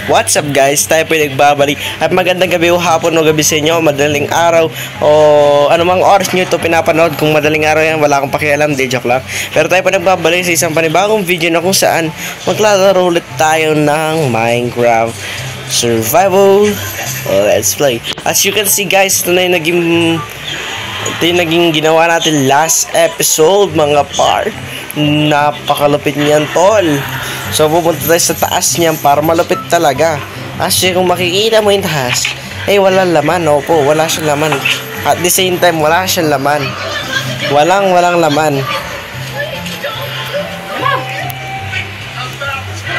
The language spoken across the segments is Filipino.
What's up guys? Tayo po nagbabalik at magandang gabi o hapon o gabi sa inyo, madaling araw o anumang oras nyo ito pinapanood. Kung madaling araw yan, wala akong pakialam, di joke lang. Pero tayo po nagbabalik sa isang panibagong video na kung saan maglalaro ulit tayo ng Minecraft Survival Let's Play. As you can see guys, ito na yung naging ginawa natin last episode mga par. Napakalupit niyan tol. So pupunta tayo sa taas niyan para malupit talaga. Kasi kung makikita mo yung taas, walang laman. Opo, wala siyang laman. At the same time, wala siyang laman. Walang laman.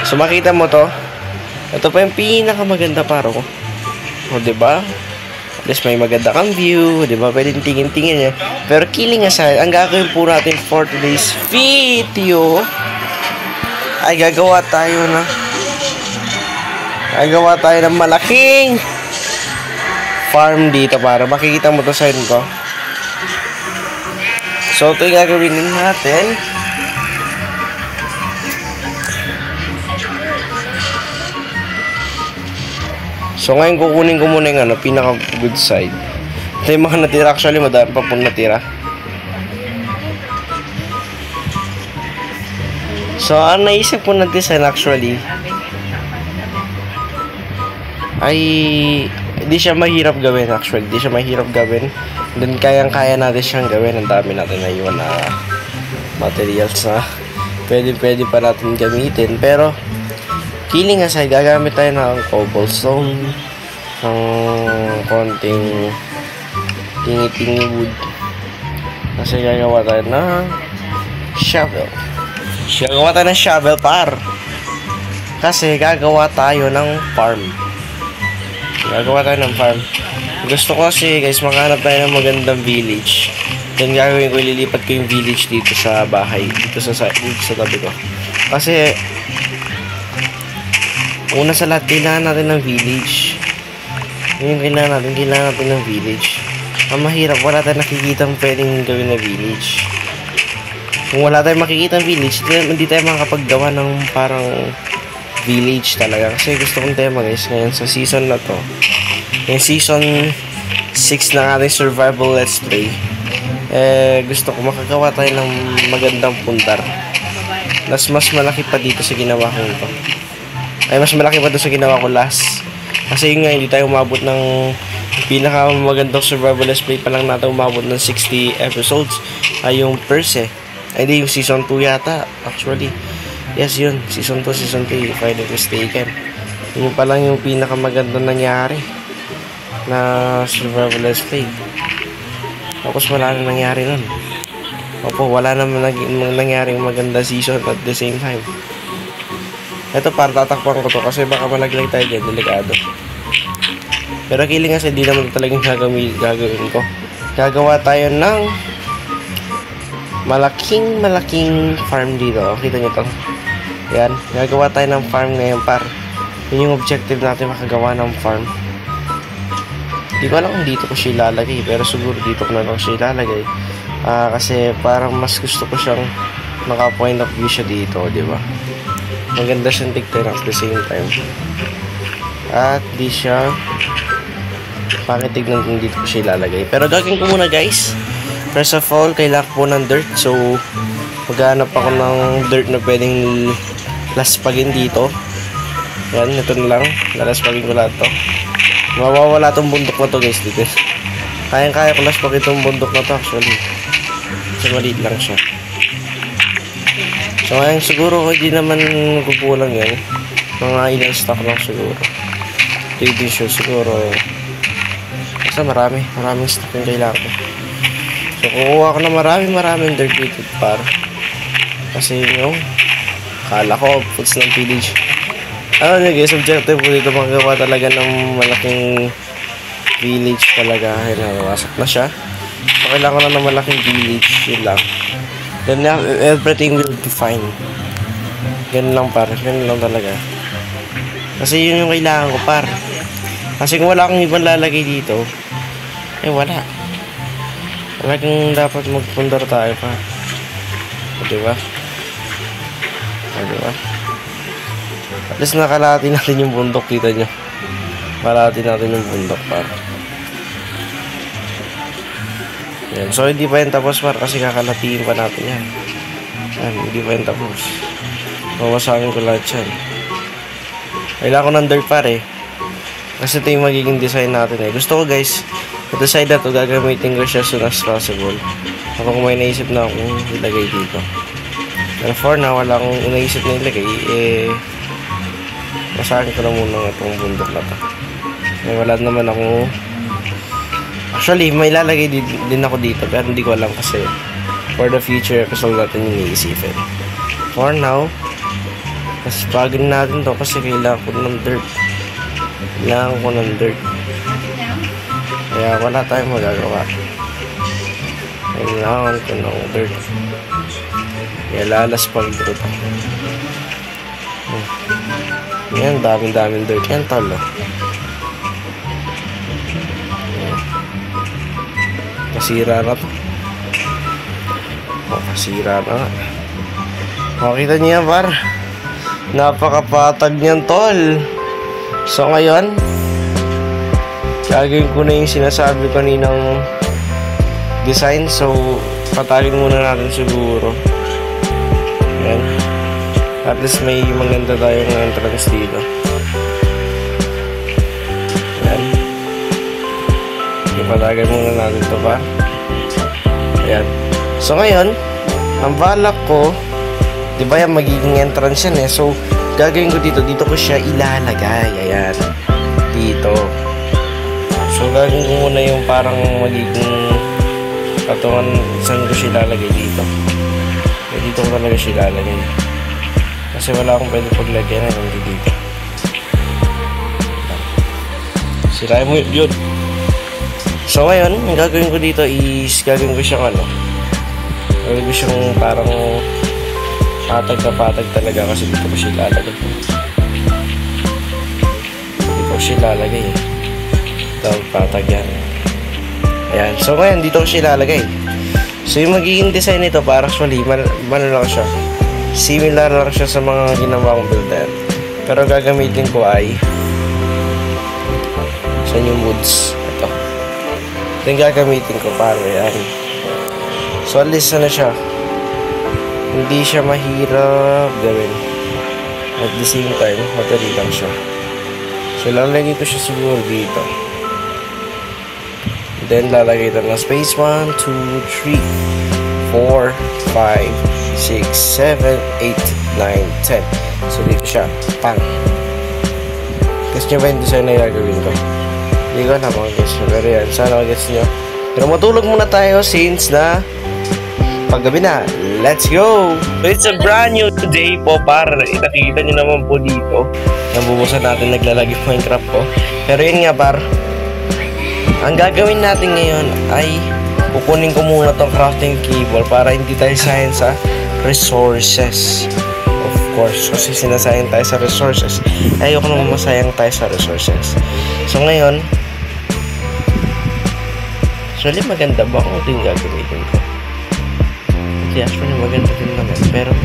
So makita mo to. Ito pa yung pinakamaganda paro ko. O diba? At least may maganda kang view. Diba? Pwede tingin-tingin niya. Pero killing aside, ang gagawin po natin for today's video ay gagawa tayo ng malaking farm dito para makikita mo to sign ko. So ito yung gagawin natin. So ngayon kukunin ko muna yung pinaka good side. Ito yung mga natira, actually madami pa pong natira. So, ang naisip ko na design actually ay hindi siya mahirap gawin actually. Hindi siya mahirap gawin. Then, kayang-kaya natin siyang gawin. Ang dami natin na iwan na materials na pwede pa natin gamitin. Pero, killing aside, gagamit tayo ng cobblestone, ng konting tingi-tingi wood. Kasi gagawa tayo ng shovel. Gagawa tayo ng shovel par. Kasi gagawa tayo ng farm. Gusto ko kasi guys maghanap tayo ng magandang village. Then gagawin ko, ililipat ko yung village dito sa bahay. Dito sa tabi ko. Kasi una sa lahat kailangan natin ng village. Yung kailangan natin ng village. Ang mahirap, wala tayong nakikitang pwedeng gawin na village. Kung wala tayong makikita ng village, hindi tayo makakapaggawa ng parang village talaga. Kasi gusto kong tema guys, ngayon sa season na to, yung season 6 ng ating survival let's play, gusto ko makagawa tayo ng magandang pundar. Mas malaki pa dito sa ginawa ko ito. Mas malaki pa doon sa ginawa ko last. Kasi yun nga, hindi tayo umabot ng pinakamagandang survival let's play pa lang natin umabot ng 60 episodes. Ay yung first hindi yung season 2 yata actually. Yes yun, season 2, season 3 if I'm not mistaken. Yun pa lang yung pinakamaganda nangyari na survival let's play. Tapos wala nang nangyari nun. Opo, wala naman nangyari yung maganda season at the same time. Ito para tatakpan ko to kasi baka malaglag tayo dyan, delikado. Pero killing kasi di naman talagang gagawin ko. Gagawa tayo ng malaking farm dito. Kita nyo to. Yan. Gagawa tayo ng farm ngayon par. Yun yung objective natin, makagawa ng farm. Hindi ko alam kung dito ko siya ilalagay. Pero siguro dito ko na lang siya ilalagay. Kasi parang mas gusto ko siyang naka-point of view siya dito. Diba? Maganda siyang tignan at the same time. At di siya pakitignan kung dito ko siya ilalagay. Pero gagawin ko muna guys. First of all, kailangan ko ng dirt. So, maghanap ako ng dirt na pwedeng laspagin dito. Yan, ito na lang. Lalaspagin ko lahat to. Mawawala tong bundok na to guys dito. Kayang-kaya ko laspagin tong bundok na to actually. Kasi maliit lang siya. So, ngayon siguro hindi naman kukulang yan. Mga ilang stock lang siguro. Hindi sure siguro. Basta maraming stock yung kailangan ko. So, kukuha ko na maraming dirt dito par. Kasi yung kala ko puts ng village. Ano nyo guys, objective ko dito magawa talaga ng malaking village talaga. Nawasak na siya. So, kailangan ko na ng malaking village. Yun lang. Then everything will be fine. Ganun lang par. Ganun lang talaga. Kasi yun yung kailangan ko par. Kasi kung wala akong ibang lalagay dito, wala. Talagang dapat magpundar tayo pa. Diba? Diba? At least nakalahati natin yung bundok, kita nyo. Kalahati natin yung bundok, par. Yan. So, hindi pa yan tapos, par, kasi kakalatiin pa natin yan. Yan, hindi pa yan tapos. Mawasangin ko lahat yan. Kailangan ko ng dirt, par, eh. Kasi ito yung magiging design natin, eh. Gusto ko, guys, ito side na ito, gagamitin ko siya as soon as possible. Kapag may naisip na akong ilagay dito. Pero for now, wala akong naisip na ilagay, eh, masangin ko na muna itong bundok na to. Eh, wala naman akong... Actually, may lalagay din ako dito, pero hindi ko alam kasi for the future episode natin yung iisipin. For now, mas pagin natin to kasi kailangan ko ng dirt. Kailangan ko ng dirt. Kaya wala tayong magagawa. Kailangan ko ng dirt. Kaya lalaspag dirt ako. Yan, daming dirt. Yan, talo. Kasira na to. Kasira na nga. Makita niyo yan, par. Napakapatag niyan, tol. So, ngayon, gagawin ko na yung sinasabi ko kaninang design. So, patagin muna natin siguro. Yan. At least may maganda tayong entrance dito. Yan. Ipatagin muna natin ito pa. Ayan. So, ngayon, ang balak ko, di ba yung magiging entrance yan, eh. So, gagawin ko dito ko siya ilalagay. Ayan. Dito. So, gagawin ko muna yung parang magiging katungan saan ko siya ilalagay dito. Eh, dito ko talaga siya ilalagay. Kasi wala akong pwede paglagyan na hindi dito. Sirain mo yun. So, ngayon, ang gagawin ko dito is gagawin ko siyang gagawin ko siyang parang patag na patag talaga kasi dito ko siya ilalagay. Dito ko siya ilalagay. Ito, patag yan. Ayan. So, ngayon, dito ko siya ilalagay. So, yung magiging design nito, para actually, lang siya. Similar lang siya sa mga ginawa kong builder. Pero gagamitin ko ay sa new woods. Ito. Ito yung gagamitin ko para yan. So, at least na siya. Hindi siya mahirap gawin. At the same time, madali lang siya. So, lalagay ko siya siguro dito. Then, lalagay ito ng space 1, 2, 3, 4, 5, 6, 7, 8, 9, 10. So, dito siya. Pang. Guess nyo ba yung design na gagawin ko? Hindi ko na mag-guess nyo. Pero yan, sana mag-guess nyo. Pero matulog muna tayo since na paggabi na. Let's go! So, it's a brand new day po, par. Nakikita nyo naman po dito. Nabubusan natin naglalagay Minecraft po. Pero yun nga, par. Ang gagawin natin ngayon ay kukunin ko muna tong crafting cable para hindi tayo sayang sa resources. Of course, kasi sinasayang tayo sa resources. Ayoko naman masayang tayo sa resources. So, ngayon, actually, maganda ba kung ito yung gagamitin ko? Actually, maganda din naman. Pero,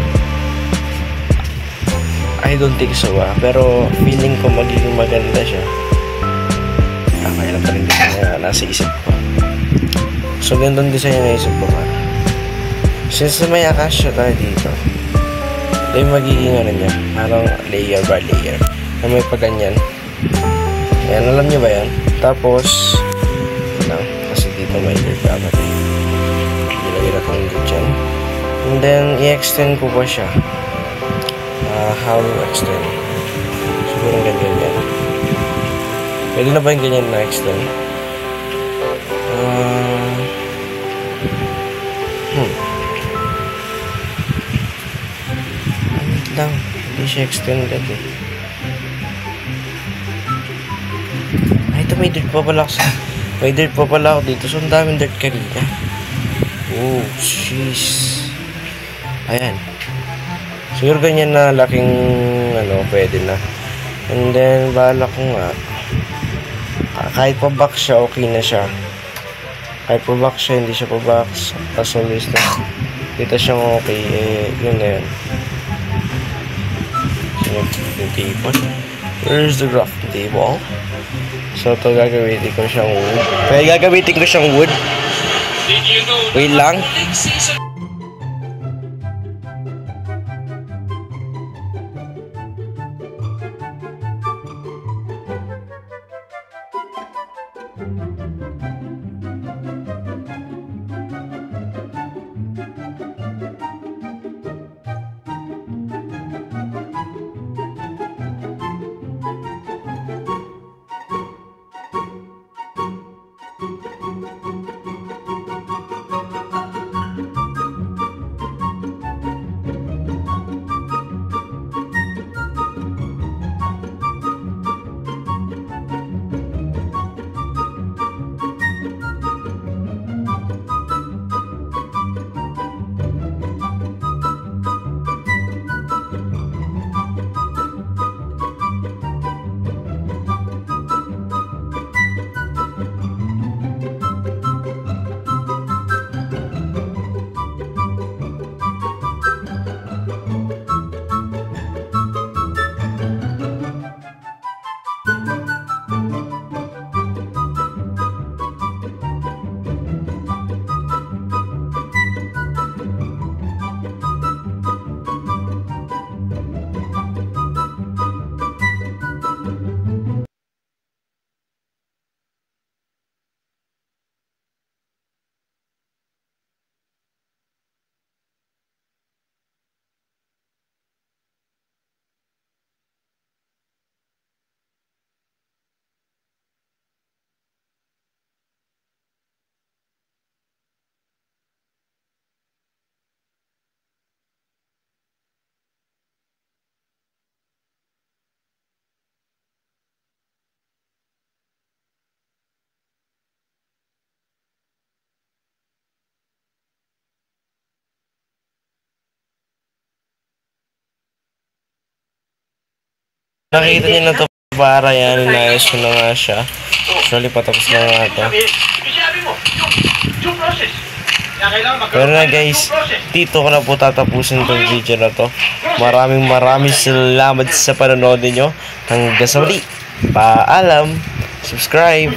I don't think so, pero feeling ko magiging maganda siya. Kaya lang pa rin design na nasa isip ko. So, gandang design na isip ko, man. Since may akasya tayo dito, ito yung magiging niya. Parang layer by layer. Na may paganyan. Ayan, alam nyo ba yan? Tapos, kasi dito may dirt dapat eh. Ilagay na itong dirt dyan. And then, i-extend ko pa siya. How to extend? Siguro ganyan yan. Pwede na ba yung ganyan na extend? Lang. Hindi siya extended eh. Ay, ito may dirt pa pala ako. May dirt pa pala ako dito. So, ang daming dirt kanina. Oh, jeez. Ayan. Siguro ganyan na laking pwede na. And then, bahala ko nga. Kahit pa box siya, okay na siya. Kahit pa box siya, hindi siya pa box. As always na. Kita siyang okay. Yun na yun. Sige. crafting table? Where's the crafting table? So, ito gagamitin ko siyang wood. Kaya gagamitin ko siyang wood. Wait lang. Nakita niyo na to para yan, inayos ko na nga siya. Actually, patapos na nga to. Pero na guys, dito ko na po tatapusin tong video na to. Maraming salamat sa panonood niyo. Hanggang sa muli. Paalam. Subscribe.